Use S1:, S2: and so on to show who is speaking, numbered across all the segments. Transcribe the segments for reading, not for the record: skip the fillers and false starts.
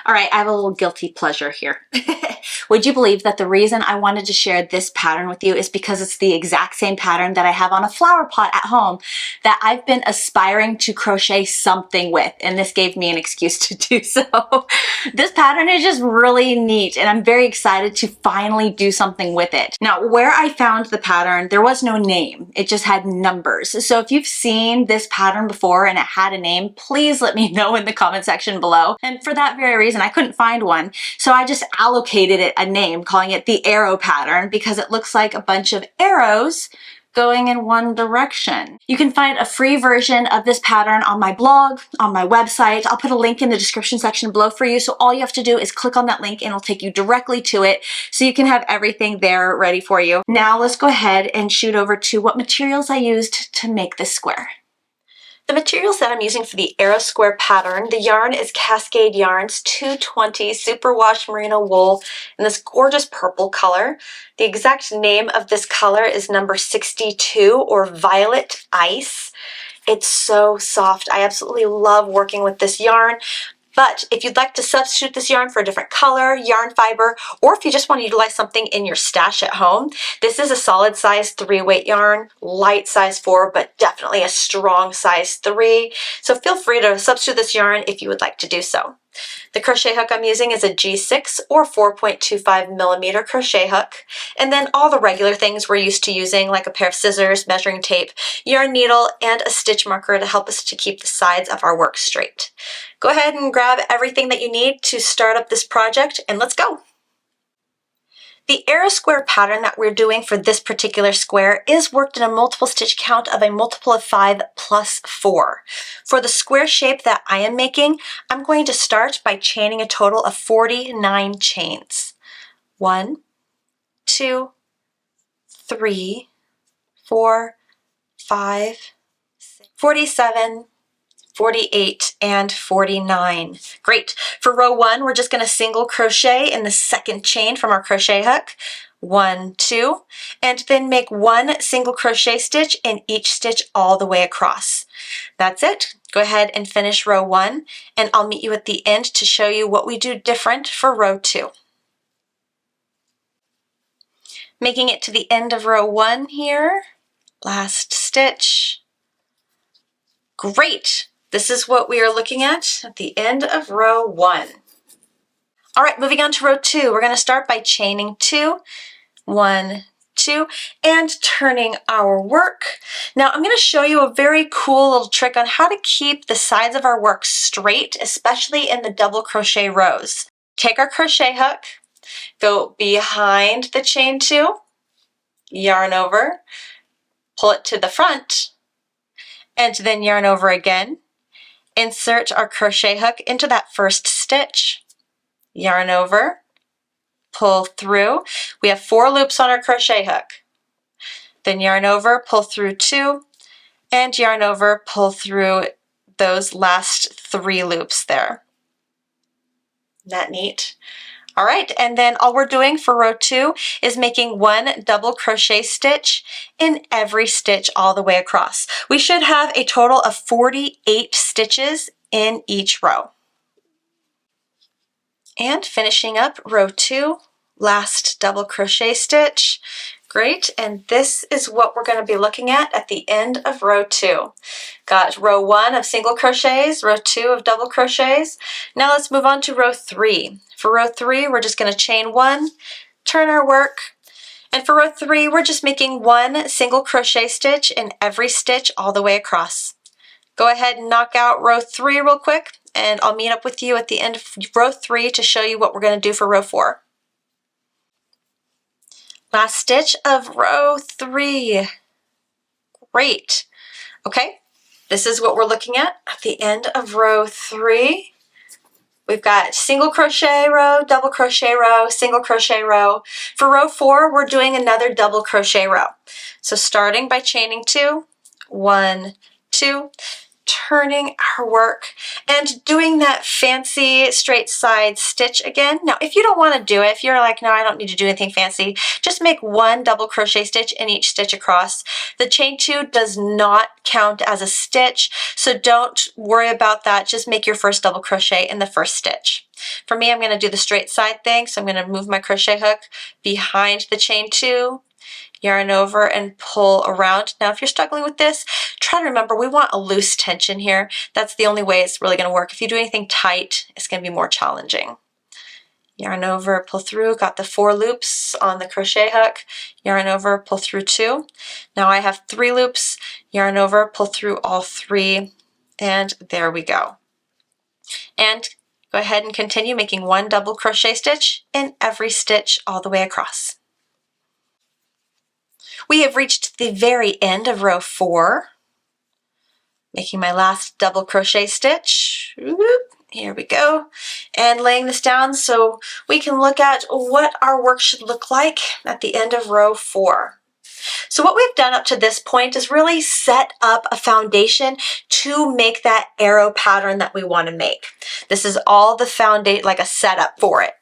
S1: All right, I have a little guilty pleasure here. Would you believe that the reason I wanted to share this pattern with you is because it's the exact same pattern that I have on a flower pot at home that I've been aspiring to crochet something with, and this gave me an excuse to do so. This pattern is just really neat, and I'm very excited to finally do something with it. Now, where I found the pattern, there was no name. It just had numbers. So if you've seen this pattern before and it had a name, please let me know in the comment section below. And for that very reason, I couldn't find one. So I just allocated it a name, calling it the arrow pattern, because it looks like a bunch of arrows going in one direction. You can find a free version of this pattern on my blog, on my website. I'll put a link in the description section below for you. So all you have to do is click on that link and it'll take you directly to it. So you can have everything there ready for you. Now let's go ahead and shoot over to what materials I used to make this square. The materials that I'm using for the arrow square pattern, the yarn is Cascade Yarns 220 Superwash Merino wool in this gorgeous purple color. The exact name of this color is number 62, or Violet Ice. It's so soft. I absolutely love working with this yarn. But if you'd like to substitute this yarn for a different color, yarn fiber, or if you just want to utilize something in your stash at home, this is a solid size 3 weight yarn, light size 4, but definitely a strong size 3. So feel free to substitute this yarn if you would like to do so. The crochet hook I'm using is a G6 or 4.25 millimeter crochet hook. And then all the regular things we're used to using, like a pair of scissors, measuring tape, yarn needle, and a stitch marker to help us to keep the sides of our work straight. Go ahead and grab everything that you need to start up this project, and let's go. The arrow square pattern that we're doing for this particular square is worked in a multiple stitch count of a multiple of 5 plus 4. For the square shape that I am making, I'm going to start by chaining a total of 49 chains. 1, 2, 3, 4, 5, 6, 47, 48, and 49. Great. For row 1, we're just going to single crochet in the second chain from our crochet hook. 1, 2, and then make 1 single crochet stitch in each stitch all the way across. That's it. Go ahead and finish row 1, and I'll meet you at the end to show you what we do different for row 2. Making it to the end of row 1 here. Last stitch. Great. This is what we are looking at the end of row 1. All right, moving on to row 2. We're going to start by chaining 2, 1, 2, and turning our work. Now I'm going to show you a very cool little trick on how to keep the sides of our work straight, especially in the double crochet rows. Take our crochet hook, go behind the chain 2, yarn over, pull it to the front, and then yarn over again. Insert our crochet hook into that first stitch, yarn over, pull through. We have 4 loops on our crochet hook. Then yarn over, pull through 2, and yarn over, pull through those last 3 loops there. Isn't that neat? All right, and then all we're doing for row 2 is making 1 double crochet stitch in every stitch all the way across. We should have a total of 48 stitches in each row. And finishing up row 2, last double crochet stitch. Great, and this is what we're going to be looking at the end of row 2. Got row 1 of single crochets, row 2 of double crochets. Now let's move on to row 3. For row 3, we're just going to chain 1, turn our work, and for row 3, we're just making 1 single crochet stitch in every stitch all the way across. Go ahead and knock out row 3 real quick, and I'll meet up with you at the end of row 3 to show you what we're going to do for row 4. Last stitch of row 3. Great. Okay, this is what we're looking at the end of row 3. We've got single crochet row, double crochet row, single crochet row. For row 4, we're doing another double crochet row. So starting by chaining 2, 1, 2, turning our work and doing that fancy straight side stitch again. Now, if you don't want to do it, if you're like, no, I don't need to do anything fancy, just make 1 double crochet stitch in each stitch across. The chain 2 does not count as a stitch, so don't worry about that. Just make your first double crochet in the first stitch. For me, I'm going to do the straight side thing, so I'm going to move my crochet hook behind the chain 2, yarn over and pull around. Now if you're struggling with this, try to remember we want a loose tension here. That's the only way it's really going to work. If you do anything tight, it's going to be more challenging. Yarn over, pull through, got the 4 loops on the crochet hook, yarn over, pull through 2. Now I have 3 loops, yarn over, pull through all 3, and there we go. And go ahead and continue making 1 double crochet stitch in every stitch all the way across. We have reached the very end of row 4, making my last double crochet stitch. Here we go, and laying this down so we can look at what our work should look like at the end of row 4. So what we've done up to this point is really set up a foundation to make that arrow pattern that we want to make. This is all the foundation, like a setup for it.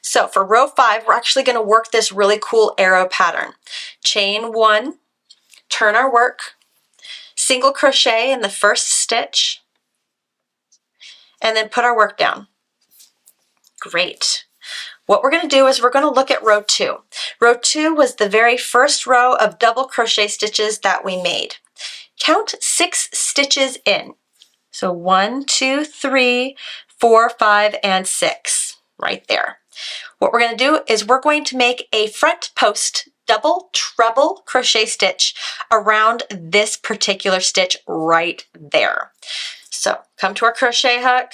S1: So for row 5, we're actually going to work this really cool arrow pattern. Chain 1, turn our work, single crochet in the first stitch, and then put our work down. Great. What we're going to do is we're going to look at row 2. Row 2 was the very first row of double crochet stitches that we made. Count 6 stitches in. So 1, 2, 3, 4, 5, and 6 right there. What we're going to do is we're going to make a front post double treble crochet stitch around this particular stitch right there. So come to our crochet hook,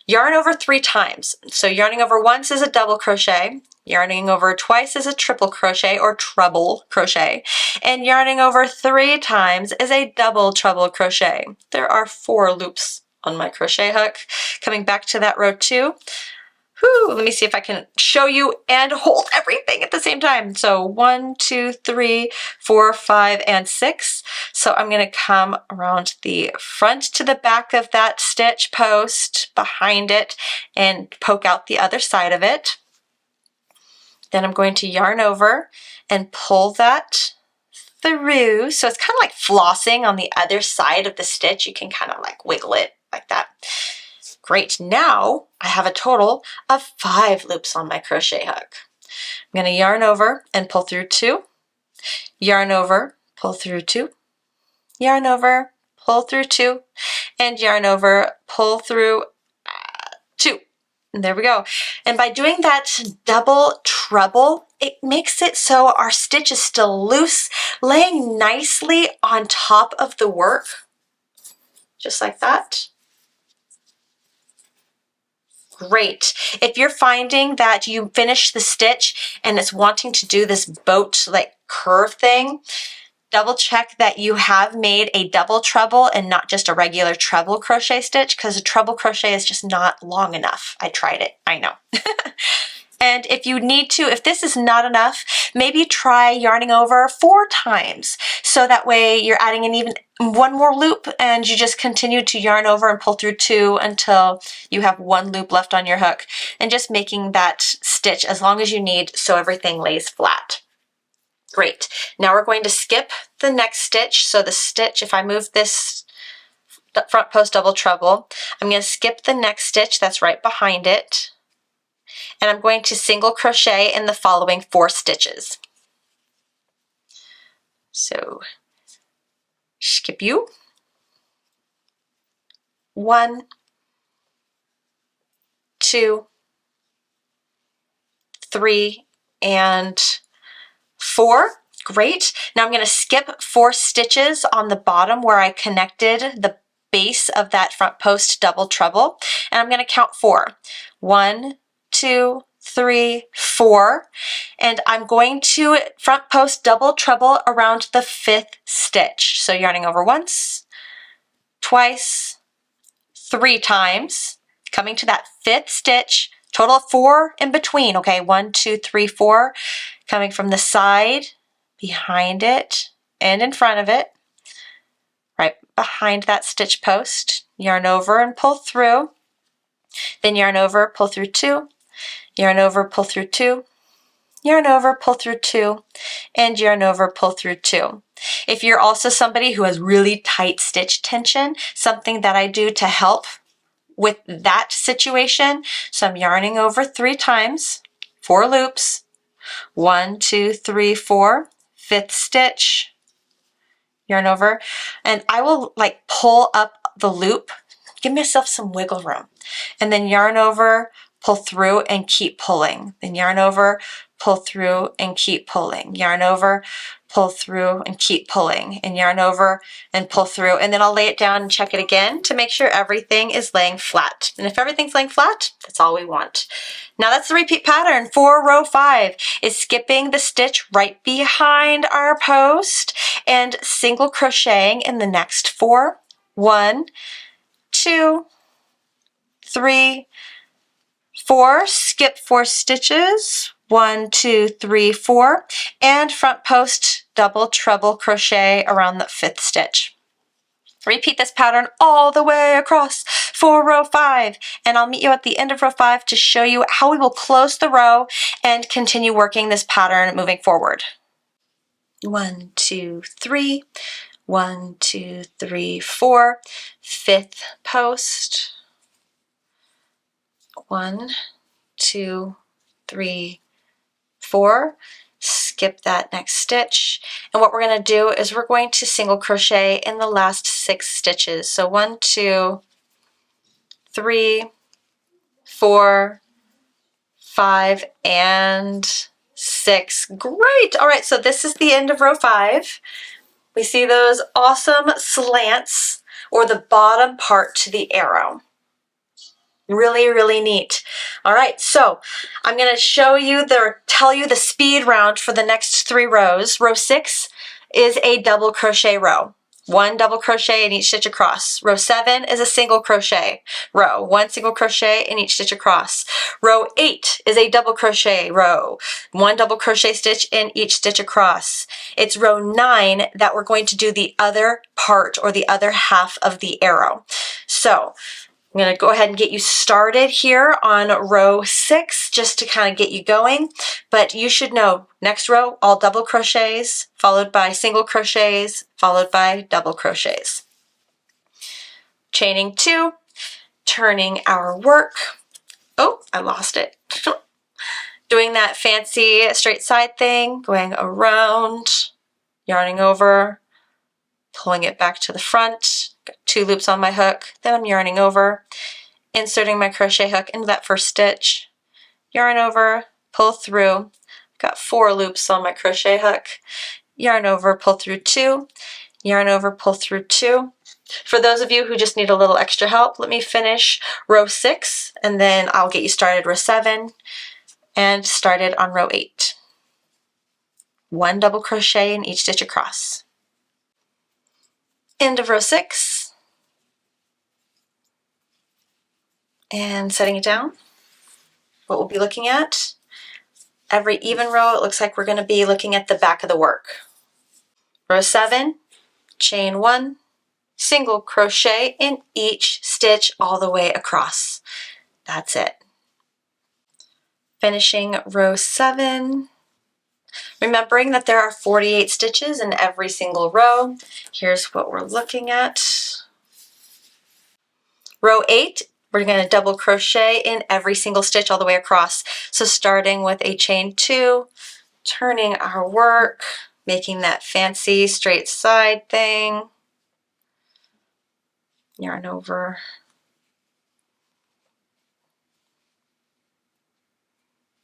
S1: yarn over 3 times. So yarning over once is a double crochet, yarning over twice is a triple crochet or treble crochet, and yarning over 3 times is a double treble crochet. There are 4 loops on my crochet hook. Coming back to that row 2. Let me see if I can show you and hold everything at the same time. So 1, 2, 3, 4, 5, and 6. So I'm going to come around the front to the back of that stitch post, behind it, and poke out the other side of it. Then I'm going to yarn over and pull that through. So it's kind of like flossing on the other side of the stitch. You can kind of like wiggle it like that. Great, now I have a total of 5 loops on my crochet hook. I'm going to yarn over and pull through 2, yarn over, pull through 2, yarn over, pull through 2, and yarn over, pull through 2. And there we go. And by doing that double treble, it makes it so our stitch is still loose, laying nicely on top of the work, just like that. Great. If you're finding that you finish the stitch and it's wanting to do this boat like curve thing, double check that you have made a double treble and not just a regular treble crochet stitch, because a treble crochet is just not long enough. I tried it, I know. And if you need to, if this is not enough, maybe try yarning over 4 times. So that way you're adding in even 1 more loop and you just continue to yarn over and pull through 2 until you have 1 loop left on your hook. And just making that stitch as long as you need so everything lays flat. Great. Now we're going to skip the next stitch. So the stitch, if I move this front post double treble, I'm going to skip the next stitch that's right behind it. And I'm going to single crochet in the following 4 stitches. So skip you, 1, 2, 3, and 4. Great. Now I'm going to skip 4 stitches on the bottom where I connected the base of that front post double treble, and I'm going to count 4. 1, 2, 3, 4, and I'm going to front post double treble around the 5th stitch. So yarning over once, twice, 3 times, coming to that 5th stitch, total of 4 in between, okay, 1, 2, 3, 4, coming from the side, behind it, and in front of it, right behind that stitch post, yarn over and pull through, then yarn over, pull through 2, yarn over, pull through 2, yarn over, pull through 2, and yarn over, pull through 2. If you're also somebody who has really tight stitch tension, something that I do to help with that situation. So I'm yarning over 3 times, 4 loops, 1, 2, 3, 4, 5th stitch, yarn over, and I will like pull up the loop, give myself some wiggle room, and then yarn over, pull through and keep pulling, then yarn over, pull through and keep pulling, yarn over, pull through and keep pulling, and yarn over and pull through, and then I'll lay it down and check it again to make sure everything is laying flat. And if everything's laying flat, that's all we want. Now that's the repeat pattern for row 5, is skipping the stitch right behind our post and single crocheting in the next 4. 1, 2, 3, 4, skip 4 stitches, 1, 2, 3, 4, and front post double treble crochet around the 5th stitch. Repeat this pattern all the way across for row 5, and I'll meet you at the end of row 5 to show you how we will close the row and continue working this pattern moving forward. 1, 2, 3, 1, 2, 3, 4, 5th post, 1, 2, 3, 4, skip that next stitch, and what we're going to do is we're going to single crochet in the last 6 stitches. So 1, 2, 3, 4, 5, and 6. Great! All right, so this is the end of row 5. We see those awesome slants, or the bottom part to the arrow. Really, really neat. All right, so I'm going to tell you the speed round for the next 3 rows. Row 6 is a double crochet row. 1 double crochet in each stitch across. Row 7 is a single crochet row. 1 single crochet in each stitch across. Row 8 is a double crochet row. 1 double crochet stitch in each stitch across. It's row 9 that we're going to do the other part, or the other half of the arrow. So I'm going to go ahead and get you started here on row 6 just to kind of get you going, but you should know next row all double crochets followed by single crochets followed by double crochets. Chaining 2, turning our work. Oh, I lost it. Doing that fancy straight side thing, going around, yarning over, pulling it back to the front. Got 2 loops on my hook, then I'm yarning over, inserting my crochet hook into that first stitch, yarn over, pull through, got 4 loops on my crochet hook, yarn over, pull through 2, yarn over, pull through 2. For those of you who just need a little extra help, let me finish row 6 and then I'll get you started row 7 and started on row 8. 1 double crochet in each stitch across. End of row 6. And setting it down. What we'll be looking at, every even row, it looks like we're going to be looking at the back of the work. Row 7, chain 1, single crochet in each stitch all the way across. That's it. Finishing row 7, remembering that there are 48 stitches in every single row. Here's what we're looking at. Row 8, we're going to double crochet in every single stitch all the way across. So starting with a chain 2, turning our work, making that fancy straight side thing, yarn over,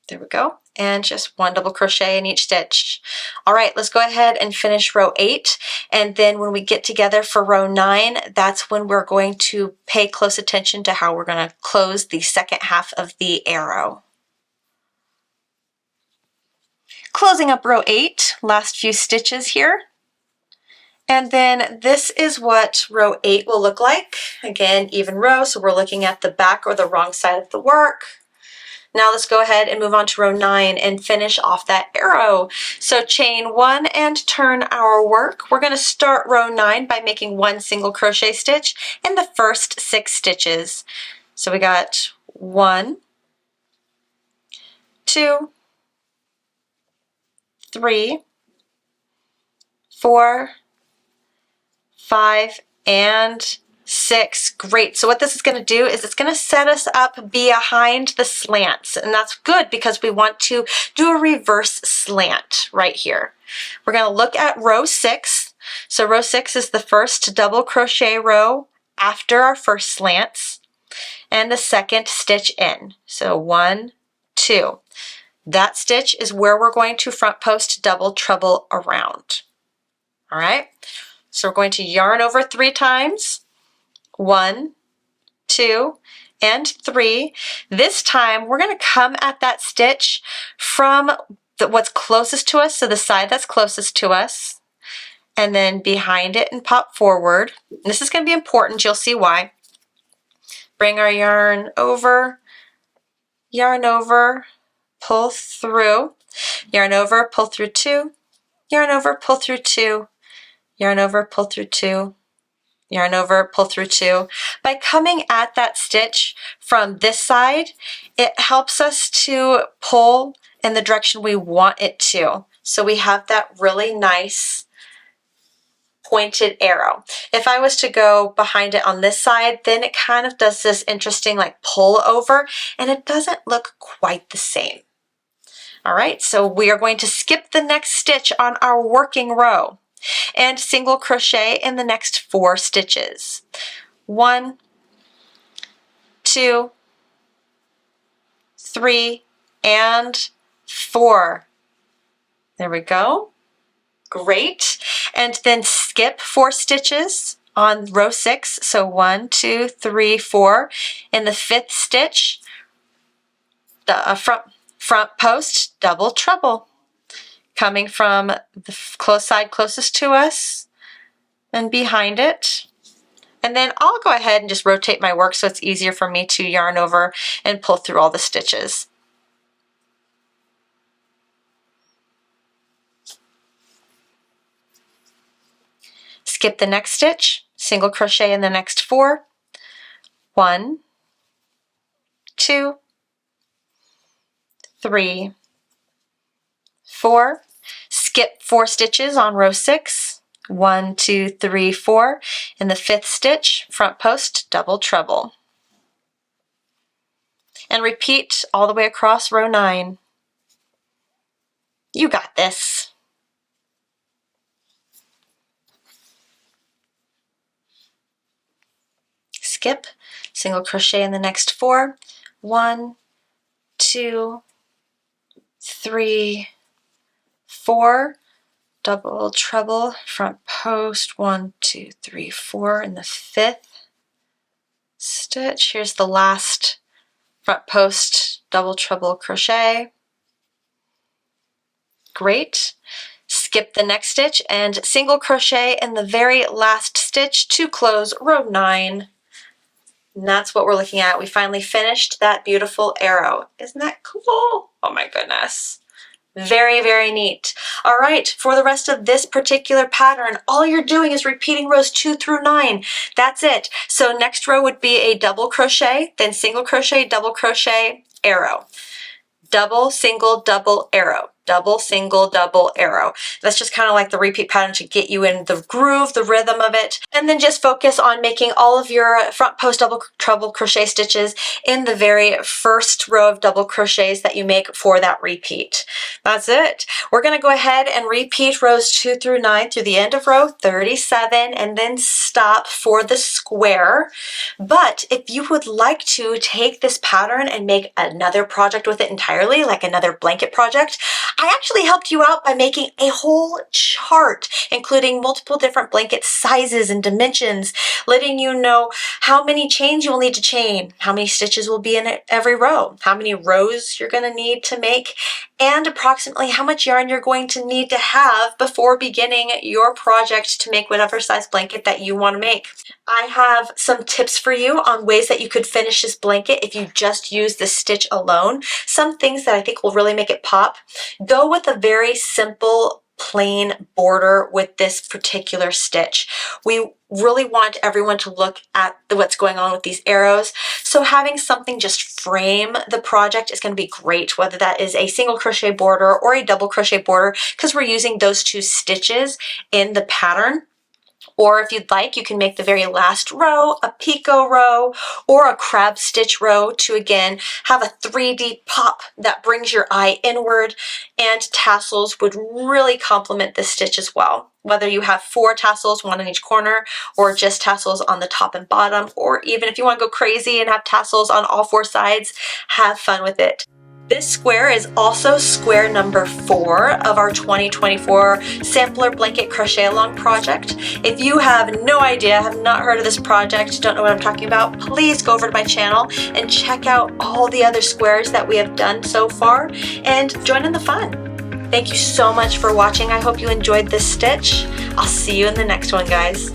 S1: there we go, and just 1 double crochet in each stitch. All right, let's go ahead and finish row 8, and then when we get together for row 9, that's when we're going to pay close attention to how we're going to close the second half of the arrow. Closing up row 8, last few stitches here. And then this is what row 8 will look like. Again, even row, so we're looking at the back or the wrong side of the work. Now let's go ahead and move on to row 9 and finish off that arrow. So chain 1 and turn our work. We're going to start row 9 by making 1 single crochet stitch in the first 6 stitches. So we got 1, 2, 3, 4, 5, and
S2: 6. Great. So what this is going to do is it's going to set us up behind the slants, and that's good because we want to do a reverse slant right here. We're going to look at row 6. So row 6 is the first double crochet row after our first slants and the second stitch in. So 1, 2. That stitch is where we're going to front post double treble around. All right. So we're going to yarn over 3 times. 1, 2, and 3. This time we're going to come at that stitch from what's closest to us, so the side that's closest to us, and then behind it and pop forward. This is going to be important, you'll see why. Bring our yarn over, pull through, yarn over, pull through 2, yarn over, pull through 2, yarn over, pull through 2, yarn over, pull through 2. By coming at that stitch from this side, it helps us to pull in the direction we want it to. So we have that really nice pointed arrow. If I was to go behind it on this side, then it kind of does this interesting like pull over, and it doesn't look quite the same. All right, so we are going to skip the next stitch on our working row and single crochet in the next 4 stitches. 1, 2, 3, and 4. There we go. Great. And then skip 4 stitches on row 6. So 1, 2, 3, 4. In the 5th stitch, the front post double treble, coming from the close side closest to us and behind it. And then I'll go ahead and just rotate my work so it's easier for me to yarn over and pull through all the stitches. Skip the next stitch, single crochet in the next 4. 1, 2, 3, 4. Skip 4 stitches on row 6. 1, 2, 3, 4. In the 5th stitch, front post double treble. And repeat all the way across row 9. You got this. Skip, single crochet in the next 4. 1, 2, 3, 4. Double treble, front post, 1, 2, 3, 4 in the 5th stitch. Here's the last front post double treble crochet. Great. Skip the next stitch and single crochet in the very last stitch to close row 9. And that's what we're looking at. We finally finished that beautiful arrow. Isn't that cool? Oh my goodness. Very, very neat. All right, for the rest of this particular pattern, all you're doing is repeating rows 2 through 9. That's it. So next row would be a double crochet, then single crochet, double crochet, arrow. Double, single, double, arrow. Double, single, double, arrow. That's just kind of like the repeat pattern to get you in the groove, the rhythm of it. And then just focus on making all of your front post double treble crochet stitches in the very first row of double crochets that you make for that repeat. That's it. We're going to go ahead and repeat rows 2 through 9 through the end of row 37 and then stop for the square. But if you would like to take this pattern and make another project with it entirely, like another blanket project, I actually helped you out by making a whole chart, including multiple different blanket sizes and dimensions, letting you know how many chains you will need to chain, how many stitches will be in every row, how many rows you're going to need to make, and approximately how much yarn you're going to need to have before beginning your project to make whatever size blanket that you want to make. I have some tips for you on ways that you could finish this blanket if you just use the stitch alone. Some things that I think will really make it pop. Go with a very simple plain border with this particular stitch. We really want everyone to look at what's going on with these arrows. So having something just frame the project is going to be great, whether that is a single crochet border or a double crochet border, because we're using those 2 stitches in the pattern. Or if you'd like, you can make the very last row a picot row or a crab stitch row to again have a 3D pop that brings your eye inward, and tassels would really complement this stitch as well. Whether you have 4 tassels, 1 on each corner, or just tassels on the top and bottom, or even if you want to go crazy and have tassels on all 4 sides, have fun with it. This square is also square number 4 of our 2024 sampler blanket crochet along project. If you have no idea, have not heard of this project, don't know what I'm talking about, please go over to my channel and check out all the other squares that we have done so far and join in the fun. Thank you so much for watching. I hope you enjoyed this stitch. I'll see you in the next one, guys.